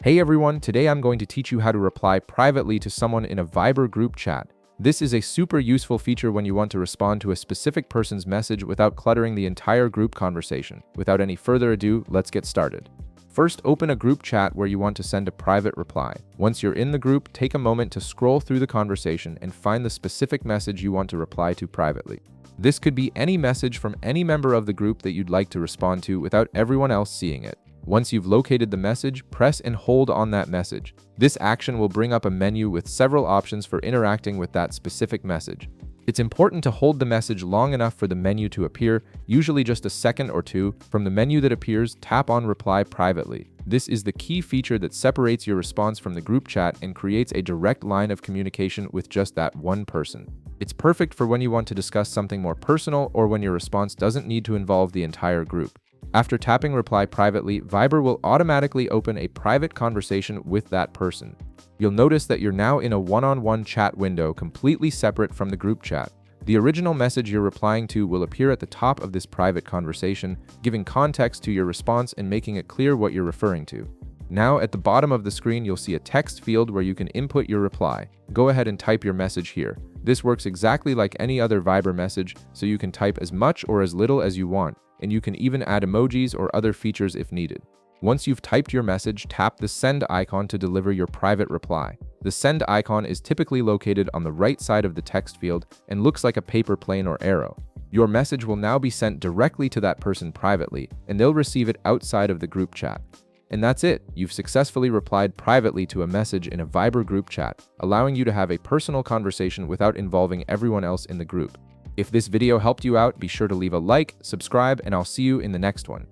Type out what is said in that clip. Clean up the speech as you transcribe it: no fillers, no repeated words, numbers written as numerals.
Hey everyone, today I'm going to teach you how to reply privately to someone in a Viber group chat. This is a super useful feature when you want to respond to a specific person's message without cluttering the entire group conversation. Without any further ado, let's get started. First, open a group chat where you want to send a private reply. Once you're in the group, take a moment to scroll through the conversation and find the specific message you want to reply to privately. This could be any message from any member of the group that you'd like to respond to without everyone else seeing it. Once you've located the message, press and hold on that message. This action will bring up a menu with several options for interacting with that specific message. It's important to hold the message long enough for the menu to appear, usually just a second or two. From the menu that appears, tap on Reply Privately. This is the key feature that separates your response from the group chat and creates a direct line of communication with just that one person. It's perfect for when you want to discuss something more personal or when your response doesn't need to involve the entire group. After tapping Reply Privately, Viber will automatically open a private conversation with that person. You'll notice that you're now in a one-on-one chat window completely separate from the group chat. The original message you're replying to will appear at the top of this private conversation, giving context to your response and making it clear what you're referring to. Now, at the bottom of the screen, you'll see a text field where you can input your reply. Go ahead and type your message here. This works exactly like any other Viber message, so you can type as much or as little as you want, and you can even add emojis or other features if needed. Once you've typed your message, tap the send icon to deliver your private reply. The send icon is typically located on the right side of the text field and looks like a paper plane or arrow. Your message will now be sent directly to that person privately, and they'll receive it outside of the group chat. And that's it. You've successfully replied privately to a message in a Viber group chat, allowing you to have a personal conversation without involving everyone else in the group. If this video helped you out, be sure to leave a like, subscribe, and I'll see you in the next one.